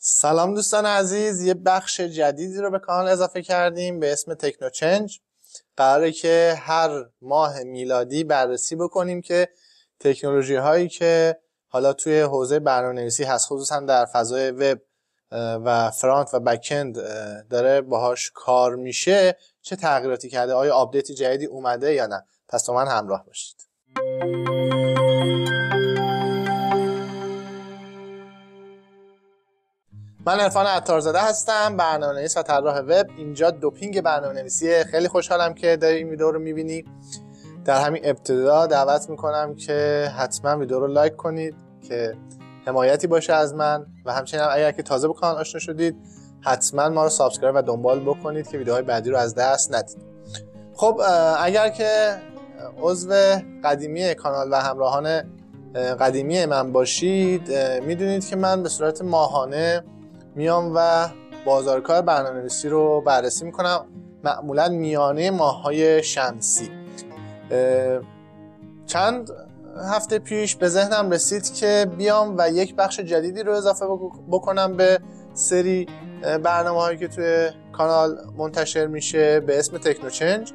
سلام دوستان عزیز، یه بخش جدیدی رو به کانال اضافه کردیم به اسم تکنوچنج. قراره که هر ماه میلادی بررسی بکنیم که تکنولوژی هایی که حالا توی حوزه برنامه‌نویسی هست، خصوصا در فضای وب و فرانت و بک‌اند داره باهاش کار میشه، چه تغییراتی کرده، آیا آپدیت جدیدی اومده یا نه. پس با من همراه باشید. من عرفان عطارزاده هستم، برنامه‌نویس و طراح وب. اینجا دوپینگ برنامه‌نویسی. خیلی خوشحالم که داری این ویدیو رو می‌بینی. در همین ابتدا دعوت می‌کنم که حتما ویدیو رو لایک کنید که حمایتی باشه از من، و همچنین اگر که تازه به کانال آشنا شدید حتما ما رو سابسکرایب و دنبال بکنید که ویدیوهای بعدی رو از دست ندید. خب اگر که عضو قدیمی کانال و همراهان قدیمی من باشید، میدونید که من به صورت ماهانه میام و بازارکار برنامه‌نویسی رو بررسی میکنم، معمولا میانه ماه‌های شمسی. چند هفته پیش به ذهنم رسید که بیام و یک بخش جدیدی رو اضافه بکنم به سری برنامه‌هایی که توی کانال منتشر میشه به اسم تکنوچنج،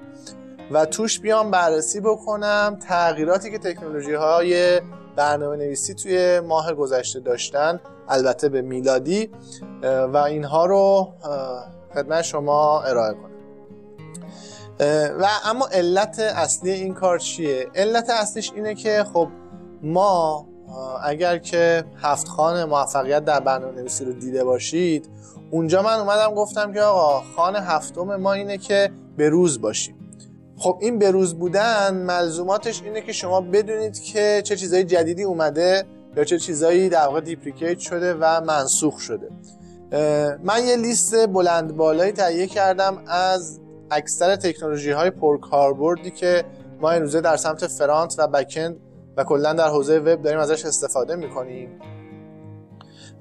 و توش بیام بررسی بکنم تغییراتی که تکنولوژی‌های برنامه‌نویسی توی ماه گذشته داشتن، البته به میلادی، و اینها رو خدمت شما ارائه کنم. و اما علت اصلی این کار چیه؟ علت اصلیش اینه که خب ما اگر که 7 خوان موفقیت در برنامه‌نویسی رو دیده باشید، اونجا من اومدم گفتم که آقا خوان هفتم ما اینه که بروز باشیم. خب این بروز بودن ملزوماتش اینه که شما بدونید که چه چیزای جدیدی اومده یا چه چیزایی در واقع دیپلیکیت شده و منسوخ شده. من یه لیست بلند بالایی تهیه کردم از اکثر تکنولوژی های پرکاربردی که ما این روزه در سمت فرانت و بک‌اند و کلا در حوزه وب داریم ازش استفاده میکنیم،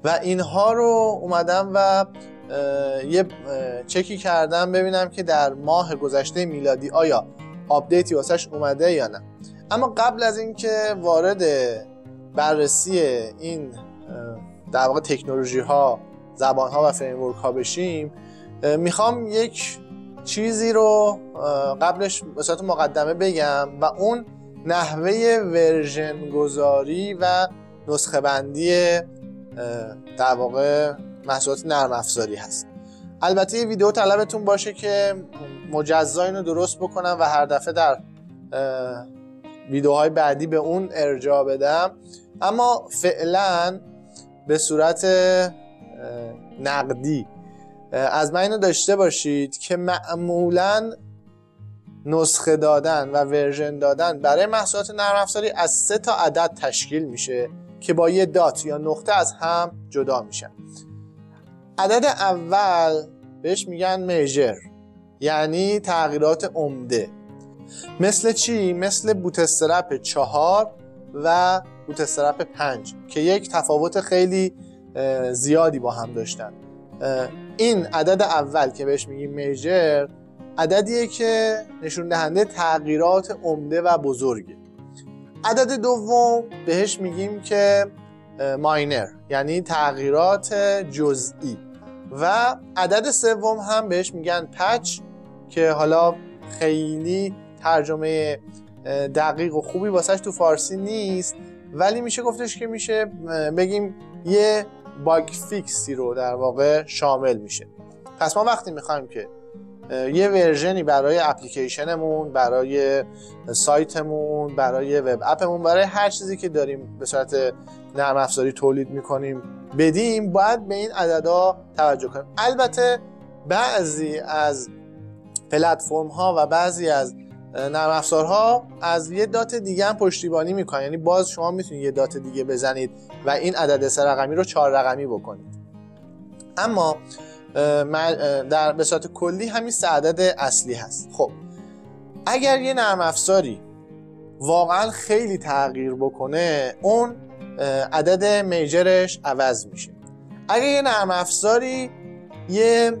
و اینها رو اومدم و یه چکی کردم ببینم که در ماه گذشته میلادی آیا آپدیتی واسش اومده یا نه. اما قبل از اینکه وارد بررسی این در واقع تکنولوژی ها، زبان ها و فریمورک ها بشیم، میخوام یک چیزی رو قبلش به صورت مقدمه بگم، و اون نحوه ورژن گذاری و نسخه بندی در واقع محصولات نرم افزاری هست. البته یه ویدیو طلبتون باشه که مجزا اینو درست بکنم و هر دفعه در ویدیوهای بعدی به اون ارجاع بدم، اما فعلا به صورت نقدی از من اینو داشته باشید که معمولا نسخه دادن و ورژن دادن برای محصولات نرم افزاری از 3 تا عدد تشکیل میشه که با یه دات یا نقطه از هم جدا میشن. عدد اول بهش میگن میجر، یعنی تغییرات عمده. مثل چی؟ مثل بوتسترپ 4 و بوتسترپ 5 که یک تفاوت خیلی زیادی با هم داشتن. این عدد اول که بهش میگیم میجر، عددیه که نشون دهنده تغییرات عمده و بزرگه. عدد دوم بهش میگیم که ماینر، یعنی تغییرات جزئی، و عدد سوم هم بهش میگن پچ که حالا خیلی ترجمه دقیق و خوبی واسش تو فارسی نیست، ولی میشه گفتش که میشه بگیم یه باگ فیکسی رو در واقع شامل میشه. پس ما وقتی میخوایم که یه ورژنی برای اپلیکیشنمون، برای سایتمون، برای وب اپمون، برای هر چیزی که داریم به صورت نرم افزاری تولید میکنیم بدیم، باید به این عددا توجه کنیم. البته بعضی از پلتفرم ها و بعضی از نرم افزارها از یه دات دیگه هم پشتیبانی میکنن، یعنی باز شما میتونید یه دات دیگه بزنید و این عدد 3 رقمی رو 4 رقمی بکنید. اما در به صورت کلی همین 3 عدد اصلی هست. خب اگر یه نرم افزاری واقعا خیلی تغییر بکنه، اون عدد میجرش عوض میشه. اگر یه نرم افزاری یه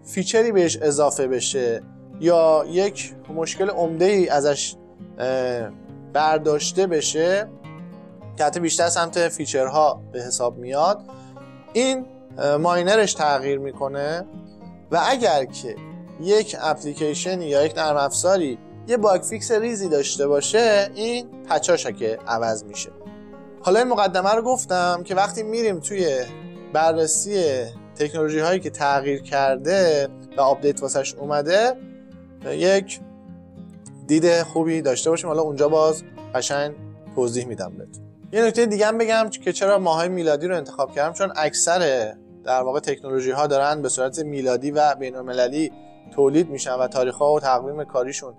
فیچری بهش اضافه بشه یا یک مشکل عمده‌ای ازش برداشته بشه که حتی بیشتر سمت فیچرها به حساب میاد، این ماینرش تغییر میکنه و اگر که یک اپلیکیشنی یا یک نرم افزاری یه باگ فیکس ریزی داشته باشه، این پچاشا که عوض میشه. حالا این مقدمه رو گفتم که وقتی میریم توی بررسی تکنولوژی هایی که تغییر کرده و آپدیت واسش اومده یک دید خوبی داشته باشیم. حالا اونجا باز قشنگ توضیح میدم بهتون. یه نکته دیگه هم بگم که چرا ماهای میلادی رو انتخاب کردم، چون اکثر در واقع تکنولوژی ها دارن به صورت میلادی و بین‌المللی تولید میشن و تاریخ ها و تقویم کاریشون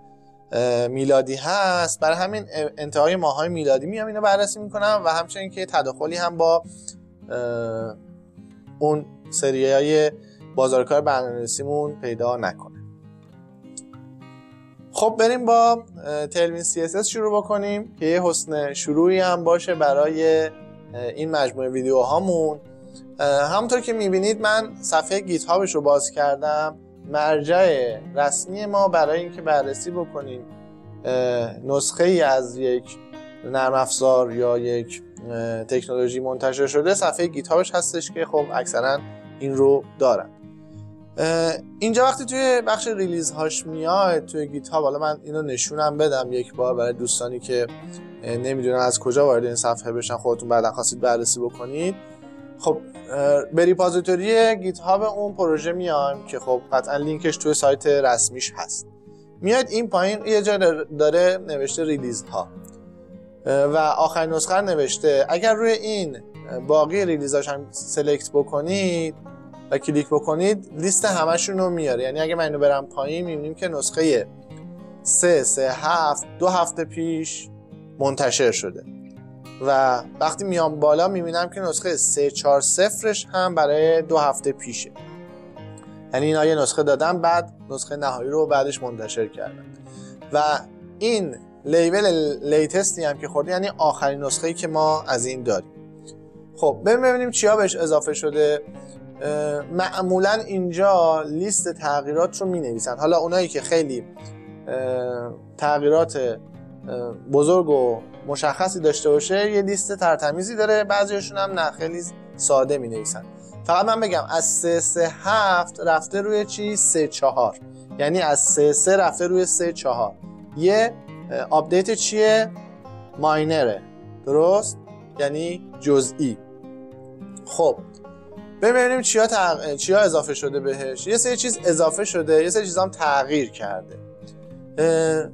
میلادی هست. برای همین انتهای ماهای میلادی میام اینو بررسی میکنم و همچنین که تداخلی هم با اون سریای بازارکار برنامه‌نویسیمون پیدا نکنه. خب بریم با تلوین CSS شروع بکنیم که یه حسن شروعی هم باشه برای این مجموعه ویدیوهامون. همونطور که میبینید من صفحه گیت هابش رو باز کردم. مرجع رسمی ما برای اینکه بررسی بکنیم نسخه ای از یک نرم افزار یا یک تکنولوژی منتشر شده صفحه گیت هابش هستش که خب اکثرا این رو دارن. اینجا وقتی توی بخش ریلیز هاش میاد توی گیت هاب، حالا من اینو نشونم بدم یک بار برای دوستانی که نمیدونن از کجا وارد این صفحه بشن، خودتون بعدا خواستید بررسی بکنید. خب به ریپوزیتوری گیت هاب اون پروژه میایم که خب قطعا لینکش توی سایت رسمیش هست. میاد این پایین یه جا داره نوشته ریلیز ها و آخرین نسخه رو نوشته. اگر روی این باقی ریلیزاش هم سلکت بکنید و کلیک بکنید لیست همشون رو میاره. یعنی اگه من اینو برم پایین میبینیم که نسخه 3.3.7 2 هفته پیش منتشر شده و وقتی میام بالا میبینم که نسخه 3.4.0 هم برای 2 هفته پیشه. یعنی اینا یه نسخه دادن بعد نسخه نهایی رو بعدش منتشر کردن و این لیبل لیتستی هم که خورده یعنی آخرین نسخه‌ای که ما از این داریم. خب ببینیم چیا بهش اضافه شده. معمولا اینجا لیست تغییرات رو می نویسن. حالا اونایی که خیلی تغییرات بزرگ و مشخصی داشته باشه یه لیست ترتمیزی داره، بعضیشون هم نه خیلی ساده می نویسن. فقط من بگم از 3.3.7 رفته روی چی؟ 3.4. یعنی از 3.3 رفته روی 3.4. یه آپدیت چیه؟ ماینره، درست؟ یعنی جزئی. خب ببینیم چیا اضافه شده بهش. یه سری چیز اضافه شده، یه سری چیز هم تغییر کرده.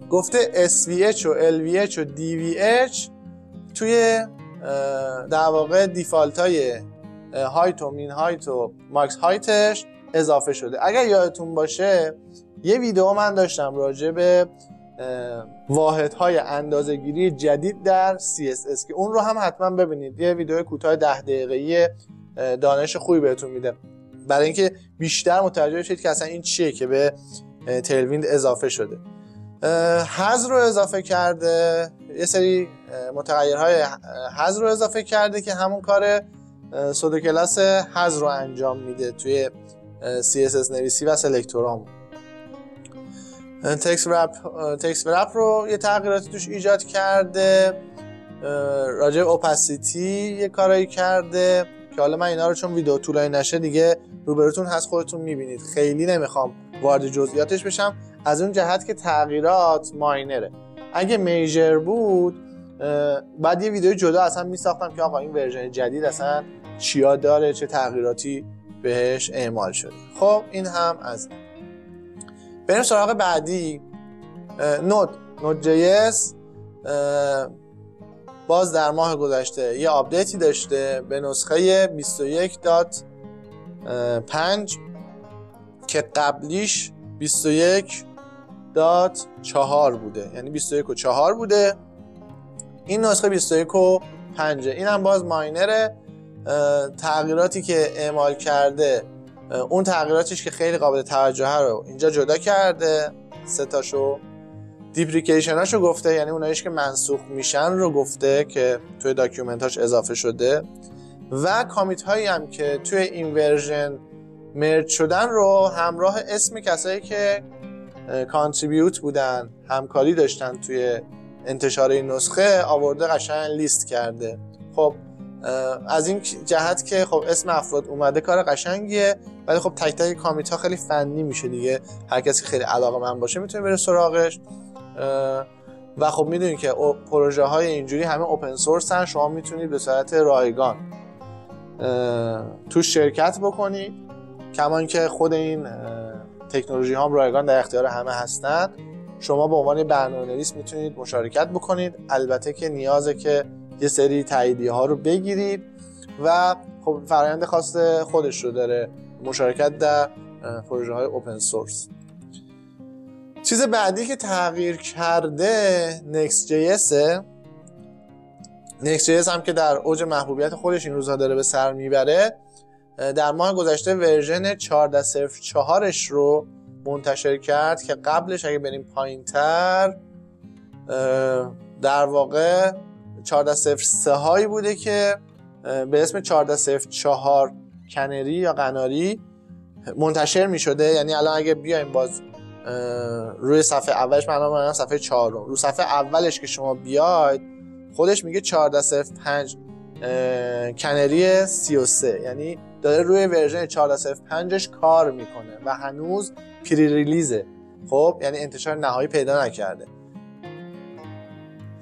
گفته SVH و LVH و DVH توی در واقع دیفالت های هایت و مین هایت و ماکس هایتش اضافه شده. اگر یادتون باشه یه ویدیو من داشتم راجع به واحدهای اندازه‌گیری جدید در CSS که اون رو هم حتما ببینید. یه ویدیو کوتاه 10 دقیقه‌ای دانش خوبی بهتون میده برای اینکه بیشتر متوجه بشید که اصلا این چیه که به تیلویند اضافه شده. حذف رو اضافه کرده، یه سری متغیرهای حذف رو اضافه کرده که همون کار سودو کلاس حذف رو انجام میده توی CSS نویسی و سلکتورامون. تکست رپ رو یه تغییراتی توش ایجاد کرده. راجع به اوپاسیتی یه کارایی کرده که حالا من اینا رو چون ویدیو طولانی نشه دیگه روبروتون هست خودتون میبینید، خیلی نمیخوام وارد جزئیاتش بشم از اون جهت که تغییرات ماینره. اگه میجر بود بعد یه ویدیو جدا اصلا میساختم که آقا این ورژن جدید اصلا چیا داره، چه تغییراتی بهش اعمال شده. خب این هم از بریم سراغ بعدی. Node.js باز در ماه گذشته یه آپدیتی داشته به نسخه 21.5 که قبلیش 21.4 بوده، یعنی 21.4 بوده. این نسخه 21.5. این هم باز ماینره. تغییراتی که اعمال کرده اون تغییراتش که خیلی قابل توجهه رو اینجا جدا کرده، 3 تاشو. دیپریکیشناشو گفته، یعنی اونایش که منسوخ میشن رو گفته که توی داکیومنتاش اضافه شده و کامیت هایی هم که توی این ورژن مرج شدن رو همراه اسم کسایی که کانتریبیوت بودن، همکاری داشتن توی انتشار این نسخه آورده قشنگ لیست کرده. خب از این جهت که خب اسم افراد اومده کار قشنگیه، ولی خب تک تک کامیت ها خیلی فنی میشه دیگه، هر کسی خیلی علاقه‌مند باشه میتونه بره سراغش. و خب میدونید که پروژه های اینجوری همه اوپن سورس هن، شما میتونید به صورت رایگان تو شرکت بکنید، کمان که خود این تکنولوژی ها هم رایگان در اختیار همه هستن. شما به عنوان برنامه‌نویس میتونید مشارکت بکنید، البته که نیازه که یه سری تاییدیه ها رو بگیرید و خب فرآیند خاص خودش رو داره مشارکت در پروژه های اوپن سورس. چیز بعدی که تغییر کرده Next.js. Next.js هم که در اوج محبوبیت خودش این روزها داره به سر میبره، در ماه گذشته ورژن 14.04ش رو منتشر کرد که قبلش اگه بریم پایین‌تر در واقع 14.03 هایی بوده که به اسم 14.04 کنری یا قناری منتشر می شده. یعنی الان اگه بیایم باز روی صفحه اولش، من صفحه 4 رو صفحه اولش که شما بیاید خودش میگه 14.05 کنری 33، یعنی داره روی ورژن 14.05ش کار میکنه و هنوز پری ریلیزه. خب یعنی انتشار نهایی پیدا نکرده.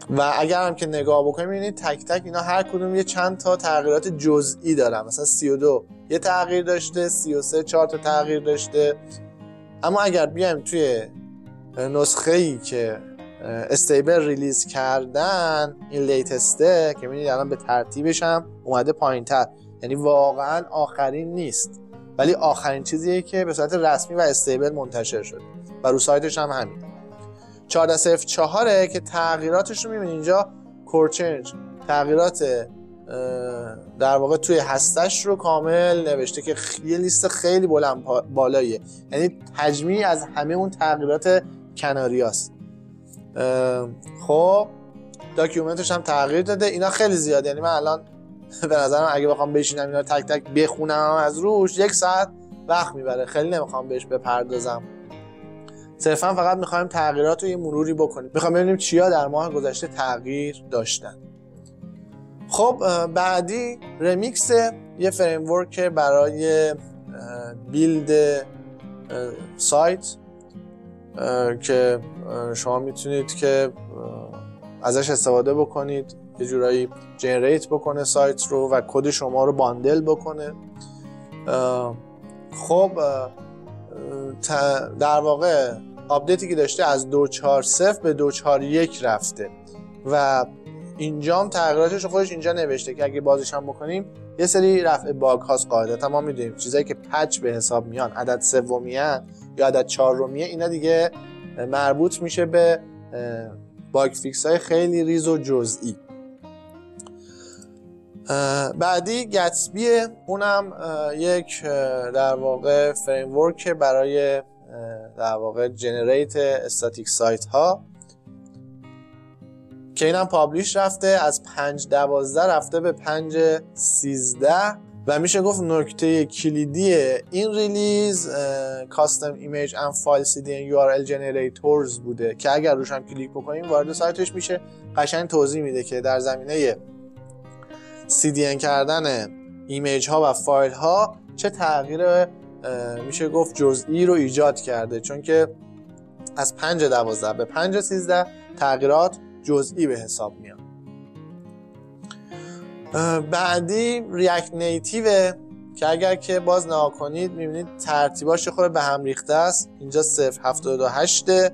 و اگر هم که نگاه بکنیم می‌بینید تک تک اینا هر کدوم یه چند تا تغییرات جزئی دارن. مثلا 32 یه تغییر داشته، 33 4 تا تغییر داشته. اما اگر بیایم توی نسخه‌ای که استیبل ریلیز کردن، این لیتسته که می‌بینید الان به ترتیبش هم اومده پایین‌تر، یعنی واقعا آخرین نیست ولی آخرین چیزیه که به صورت رسمی و استیبل منتشر شده و رو سایتش هم همین. 14.04 که تغییراتش رو می‌بینید اینجا کورچنج تغییرات در واقع توی هستش رو کامل نوشته که یه لیست خیلی بلند بالاییه، یعنی تجمیعی از همه اون تغییرات کناریاست. خب داکیومنتش هم تغییر داده. اینا خیلی زیاده، یعنی من الان به نظرم اگه بخوام بشینم اینا تک تک بخونم از روش 1 ساعت وقت میبره، خیلی نمیخوام بهش بپردازم. صرفا فقط میخوایم تغییرات رو یه مروری بکنیم، میخوام ببینیم چیا در ماه گذشته تغییر داشتن. خب بعدی رمیکس، یه فریم ورک برای بیلد سایت که شما میتونید که ازش استفاده بکنید، یه جورایی جنریت بکنه سایت رو و کد شما رو باندل بکنه. خب در واقع آپدیتی که داشته از 2.4.0 به 2.4.1 رفته و اینجا هم تغییراتش خودش اینجا نوشته که اگه بازش هم بکنیم یه سری رفع باگ هاست قاعدتا ما میدونیم چیزایی که پچ به حساب میان، عدد سومیان یا عدد چهارمیه، اینا دیگه مربوط میشه به باگ فیکس های خیلی ریز و جزئی. بعدی گتسبیه، اونم یک در واقع فریم ورک برای در واقع جنریت استاتیک سایت ها که اینم پابلیش رفته، از 5.12 رفته به 5.13 و میشه گفت نکته کلیدی این ریلیز کاستم ایمیج اند فایل CDN URL جنریتورز بوده که اگر روش هم کلیک بکنیم وارد سایتش میشه، قشنگ توضیح میده که در زمینه CDN کردن ایمیج ها و فایل ها چه تغییر میشه گفت جزئی رو ایجاد کرده، چون که از 5.12 به 5.13 تغییرات جزئی به حساب میاد. بعدی ریاکت نیتیو که اگر که باز نگاه کنید میبینید ترتیباش خود به هم ریخته است. اینجا 0.78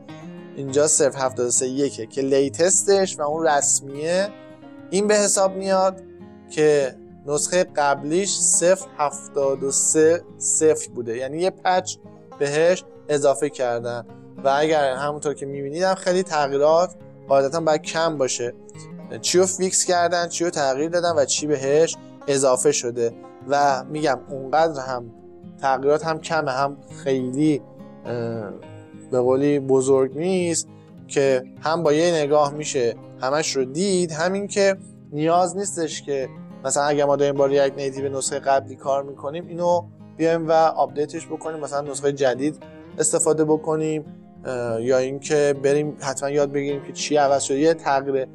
اینجا 0.73 که لیتستش و اون رسمیه این به حساب میاد که نسخه قبلیش 0.73 بوده، یعنی یه پچ بهش اضافه کردن و اگر همونطور که میبینید هم خیلی تغییرات قاعدتا باید کم باشه، چی رو فیکس کردن، چی رو تغییر دادن و چی بهش اضافه شده و میگم اونقدر هم تغییرات هم کمه هم خیلی به قولی بزرگ نیست که هم با یه نگاه میشه همش رو دید، همین که نیاز نیستش که مثلا اگه ما داریم با ریاکت نیتیو نسخه قبلی کار میکنیم اینو بیایم و آپدیتش بکنیم، مثلا نسخه جدید استفاده بکنیم یا اینکه بریم حتما یاد بگیریم که چی عوض شده. یه تغییر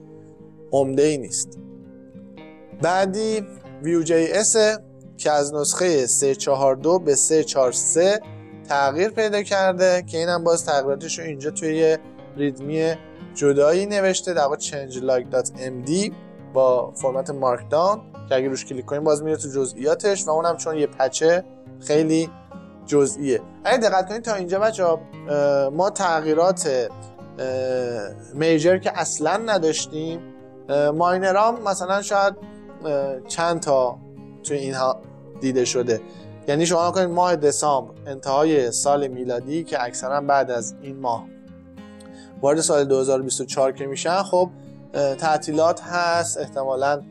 عمده ای نیست. بعدی Vue.js که از نسخه 3.4.2 به 3.4.3 تغییر پیدا کرده که اینم باز تغییراتش رو اینجا توی یه ریدمی جدایی نوشته، در واقع changelog.md با فرمت مارکداون که اگه روش کلیک کنیم باز میره تو جزئیاتش و اونم چون یه پچه خیلی جزئیه. اگه دقت کنید تا اینجا بچه‌ها ما تغییرات میجر که اصلا نداشتیم، ماینرام مثلا شاید چند تا توی اینها دیده شده. یعنی شما کنید ماه دسامبر انتهای سال میلادی که اکثرا بعد از این ماه وارد سال 2024 که میشن، خب تعطیلات هست، احتمالاً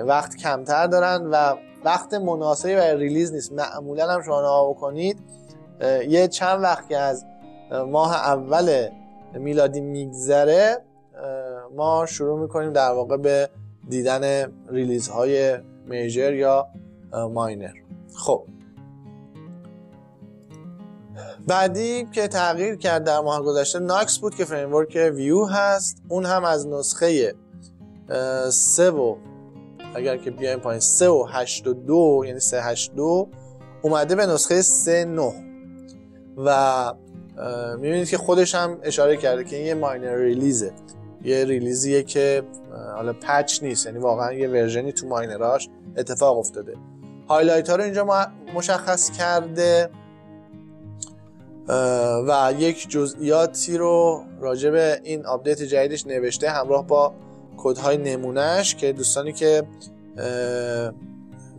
وقت کمتر دارن و وقت مناسبی برای ریلیز نیست. معمولا هم شما نگاه بکنید یه چند وقت که از ماه اول میلادی میگذره ما شروع میکنیم در واقع به دیدن ریلیز های میجر یا ماینر. خب بعدی که تغییر کرد در ماه گذشته ناکس بود که فریمورک ویو هست. اون هم از نسخه 3 و اگر که بیایم پایین 3 و 8.2 یعنی 3.8.2 اومده به نسخه 3.9 و میبینید که خودش هم اشاره کرده که این یه ماینر ریلیزه، یه ریلیزیه که حالا پچ نیست، یعنی واقعا یه ورژنی تو ماینراش اتفاق افتاده. هایلایت ها رو اینجا مشخص کرده و یک جزئیاتی رو راجع به این آپدیت جدیدش نوشته همراه با کدهای نمونهش که دوستانی که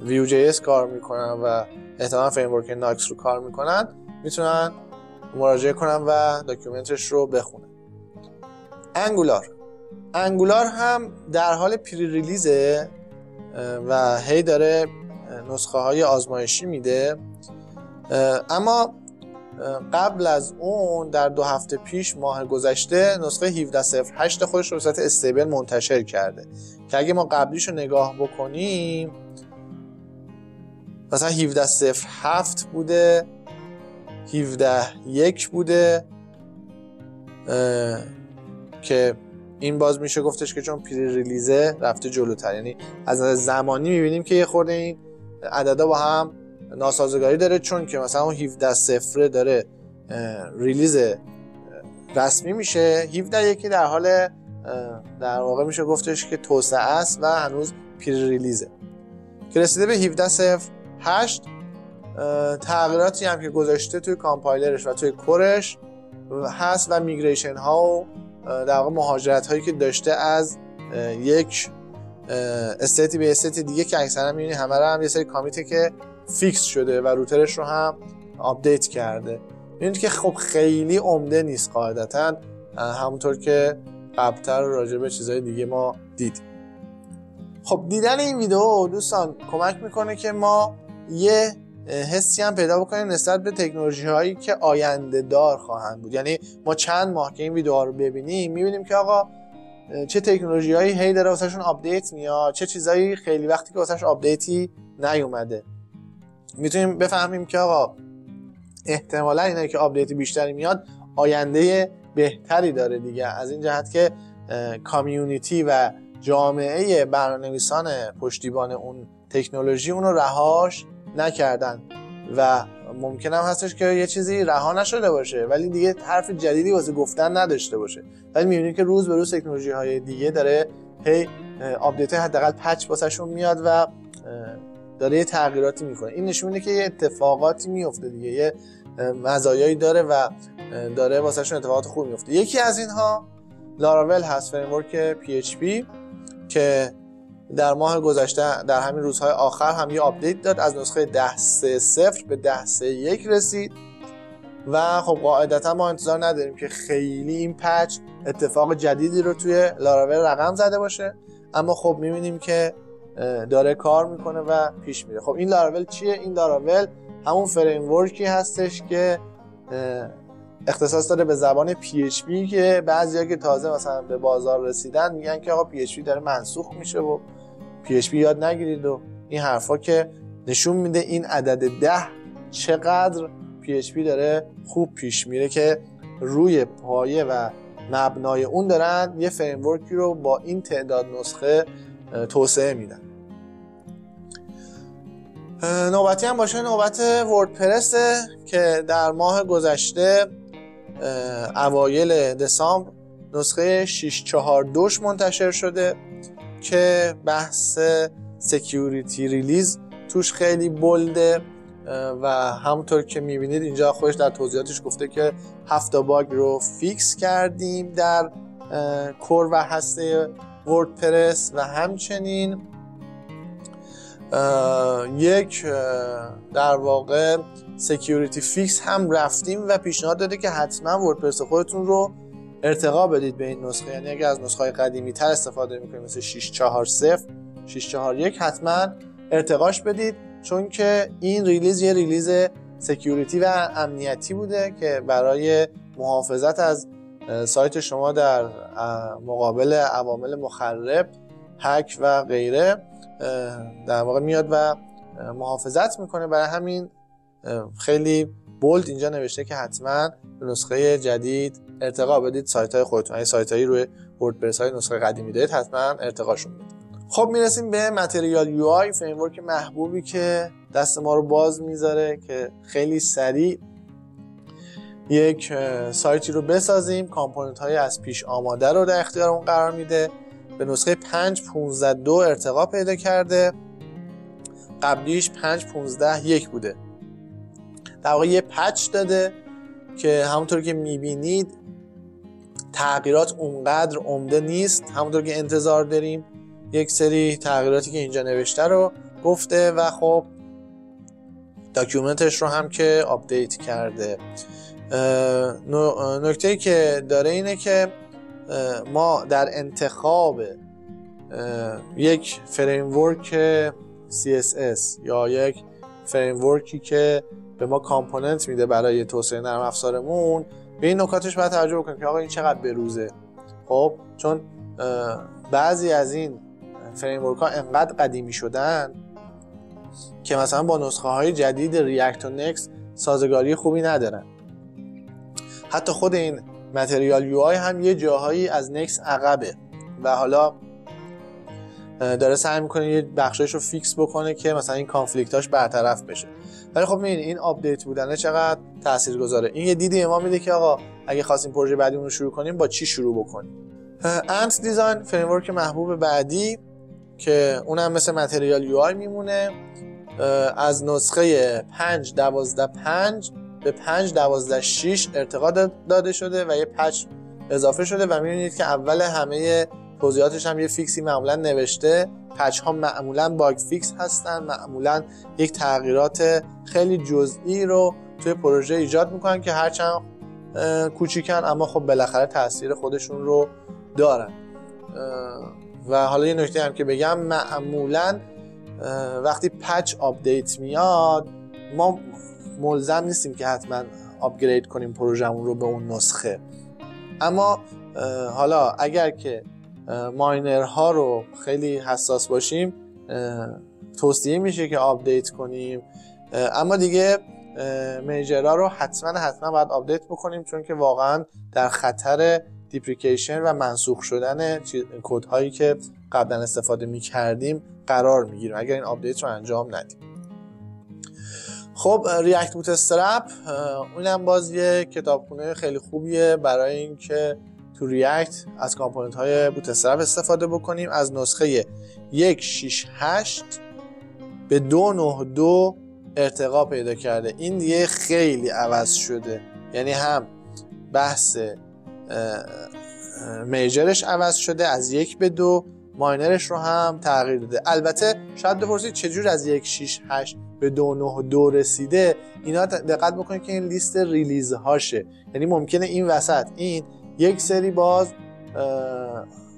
Vue.js کار میکنن و احتمالاً فریمورک ناکس رو کار میکنن میتونن مراجعه کنن و داکیومنتش رو بخونن. انگولار هم در حال پری ریلیزه و هی داره نسخه های آزمایشی میده، اما قبل از اون در 2 هفته پیش ماه گذشته نسخه 17.08 خودش رو به صورت استیبل منتشر کرده که اگه ما قبلیش رو نگاه بکنیم مثلا 17.07 بوده، 17.1 بوده که این باز میشه گفتش که چون پری ریلیزه رفته جلوتر، یعنی از نظر زمانی میبینیم که یه خورده این عددا با هم ناسازگاری داره، چون که مثلا اون 17.0 داره ریلیز رسمی میشه، 17.1 در حال در واقع میشه گفتش که توسعه است و هنوز پری ریلیزه که رسیده به 17.08. تغییراتی هم که گذاشته توی کامپایلرش و توی کورش هست و میگریشن ها و در واقع مهاجرت هایی که داشته از یک استیتی به استیت دیگه که اکثرا میبینی همه رو هم یه سری کامیته که فیکس شده و روترش رو هم آپدیت کرده. میبینید که خب خیلی عمده نیست قاعدتا، همونطور که قبلتر راجع به چیزهای دیگه ما دیدیم. خب دیدن این ویدیو دوستان کمک میکنه که ما یه حسی هم پیدا بکنیم نسبت به تکنولوژی هایی که آینده دار خواهند بود. یعنی ما چند ماه که این ویدیوها رو ببینیم میبینیم که آقا چه تکنولوژی هایی هی داره واسهشون آپدیت میاد، چه چیزایی خیلی وقتی که واسهش آپدیتی نیومده. میتونیم بفهمیم که آقا احتمالا اینایی که آپدیت بیشتری میاد آینده بهتری داره دیگه، از این جهت که کامیونیتی و جامعه برنامه‌نویسان پشتیبان اون تکنولوژی اونو رهاش نکردن و ممکن هم هستش که یه چیزی رها نشده باشه ولی دیگه حرف جدیدی واسه گفتن نداشته باشه. ولی می‌بینید که روز به روز تکنولوژی‌های دیگه داره هی آپدیت حداقل پچ واسهشون میاد و داره یه تغییراتی میکنه. این نشون میده که یه اتفاقاتی میفته دیگه، یه مزایایی داره و داره واسهشون اتفاقات خوب میفته. یکی از اینها لاراول هست، فریمورک PHP که در ماه گذشته در همین روزهای آخر هم یه آپدیت داد، از نسخه 10.3.0 به 10.3.1 رسید و خب قاعدتا ما انتظار نداریم که خیلی این پچ اتفاق جدیدی رو توی لاراول رقم زده باشه، اما خب میبینیم که داره کار میکنه و پیش میره. خب این لاراول چیه؟ این لاراول همون فریمورکی هستش که اختصاص داره به زبان PHP که بعضیا که تازه مثلا به بازار رسیدن میگن که آقا PHP داره منسوخ میشه و PHP یاد نگیرید و این حرفا، که نشون میده این عدد 10 چقدر PHP داره خوب پیش میره که روی پایه و مبنای اون دارن یه فریمورکی رو با این تعداد نسخه توسعه میدن. نوبتی هم باشه نوبت وردپرس که در ماه گذشته اوایل دسامبر نسخه 6.4.2 منتشر شده که بحث سکیوریتی ریلیز توش خیلی بولده و همونطور که میبینید اینجا خودش در توضیحاتش گفته که 7 باگ رو فیکس کردیم در کور و هسته وردپرس و همچنین یک در واقع سکیوریتی فیکس هم رفتیم و پیشنهاد داده که حتما وردپرس خودتون رو ارتقا بدید به این نسخه. یعنی اگر از نسخه قدیمی تر استفاده میکنید مثل 6.4.0 6.4.1 حتما ارتقاش بدید، چون که این ریلیز یه ریلیز سکیوریتی و امنیتی بوده که برای محافظت از سایت شما در مقابل عوامل مخرب، هک و غیره در واقع میاد و محافظت میکنه. برای همین خیلی بولد اینجا نوشته که حتما به نسخه جدید ارتقا بدید سایت های خودتون. اگه سایت هایی روی وردپرس های نسخه قدیمی دارید حتما ارتقاشون بدید. خب میرسیم به متریال یو آی، فریم ورک محبوبی که دست ما رو باز میذاره که خیلی سریع یک سایتی رو بسازیم. کامپوننت های از پیش آماده رو در اختیارمون قرار میده. به نسخه 5.15.2 ارتقا پیدا کرده، قبلیش 5.15.1 بوده. در واقع یه پچ داده که همونطور که میبینید تغییرات اونقدر عمده نیست همونطور که انتظار داریم. یک سری تغییراتی که اینجا نوشته رو گفته و خب داکیومنتش رو هم که آپدیت کرده. نکته‌ای که داره اینه که ما در انتخاب یک فریم ورک CSS یا یک فریم ورکی که به ما کامپوننت میده برای توسعه نرم افزارمون به این نکاتش باید توجه بکنیم که آقا این چقدر بروزه. خب چون بعضی از این فریم ورک ها انقدر قدیمی شدن که مثلا با نسخه های جدید ریاکت و نکست سازگاری خوبی ندارن. حتی خود این متریال یو آی هم یه جاهایی از نکست عقبه و حالا داره سعی میکنه یه بخشایش رو فیکس بکنه که مثلا این کانفلیکتاش برطرف بشه. ولی خب میبینید این آپدیت بودنه چقدر تاثیرگذاره. این یه دیدی ما میده که آقا اگه خواستیم پروژه بعدیمون رو شروع کنیم با چی شروع بکنیم. انت دیزاین فریم ورک محبوب بعدی که اونم مثل متریال یو آی میمونه. از نسخه 5.12.5 به 5.12.6 ارتقا داده شده و یه پچ اضافه شده و میبینید که اول همه توضیحاتش هم یه فیکسی معمولا نوشته. پچ ها معمولا باگ فیکس هستن، معمولا یک تغییرات خیلی جزئی رو توی پروژه ایجاد میکنن که هرچند کوچیکن اما خب بالاخره تاثیر خودشون رو دارن. و حالا یه نکته هم که بگم، معمولا وقتی پچ آپدیت میاد ما ملزم نیستیم که حتما آپگرید کنیم پروژمون رو به اون نسخه، اما حالا اگر که ماینرها رو خیلی حساس باشیم توصیه میشه که آپدیت کنیم، اما دیگه میجرها رو حتما باید آپدیت بکنیم چون که واقعا در خطر دیپریکیشن و منسوخ شدن کدهایی که قبلا استفاده میکردیم قرار میگیریم اگر این آپدیت رو انجام ندیم. خب ریاکت بوتسترپ اونم باز یه کتابخونه خیلی خوبیه برای اینکه تو ریاکت از کامپوننت های بوتسترپ استفاده بکنیم. از نسخه 1.6.8 به 2.9.2 ارتقا پیدا کرده. این دیگه خیلی عوض شده، یعنی هم بحث میجرش عوض شده از 1 به 2، ماینرش رو هم تغییر داده. البته شاید بپرسید چجور از 1.6.8 به 2.9.2 رسیده. اینا دقت بکنید که این لیست ریلیز هاشه، یعنی ممکنه این وسط این یک سری باز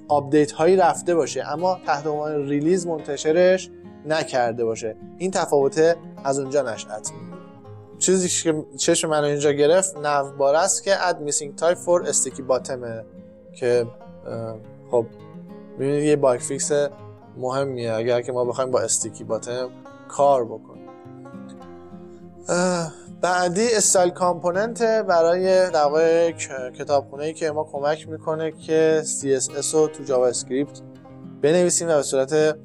آپدیت هایی رفته باشه اما تحت عنوان ریلیز منتشرش نکرده باشه. این تفاوته از اونجا نشأت میگیره. چیزی که چشم من اینجا گرفت نوبار است که add missing type for sticky bottom که خب ببینید یه باگ فیکس مهمیه اگر که ما بخوایم با استیکی باتم کار بکنیم. بعدی استایل کامپوننت برای در واقع کتابخونه‌ای که ما کمک میکنه که CSS رو تو جاوا اسکریپت بنویسیم و به صورت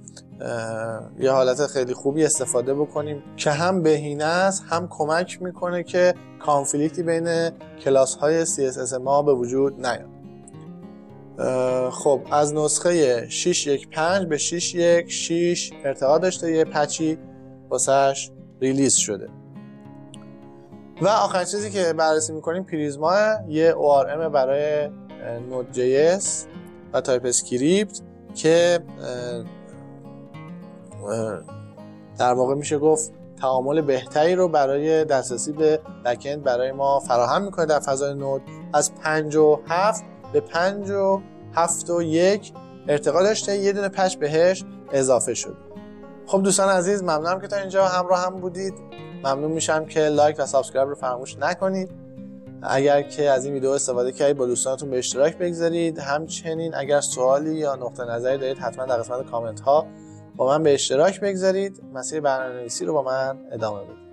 یه حالت خیلی خوبی استفاده بکنیم که هم بهینه است، هم کمک میکنه که کانفلیکتی بین کلاس های CSS ما به وجود نیاد. خب از نسخه 6.1.5 به 6.1.6 ارتقا داشته، یه پچی واسش ریلیز شده. و آخرین چیزی که بررسی میکنیم پریزما، یه ORM برای Node.js و تایپ اسکریپت که در واقع میشه گفت تعامل بهتری رو برای دسترسی به بک‌اند برای ما فراهم میکنه در فضای نود. از 57 به 5.7.1 ارتقا داشته، یه دونه پچ بهش اضافه شد. خب دوستان عزیز، ممنونم که تا اینجا همراه هم بودید. ممنون میشم که لایک و سابسکرایب رو فراموش نکنید. اگر که از این ویدیو استفاده کردید با دوستانتون به اشتراک بگذارید. همچنین اگر سوالی یا نقطه نظری دارید حتما در قسمت کامنت ها با من به اشتراک بگذارید. مسیر برنامه‌نویسی رو با من ادامه بدید.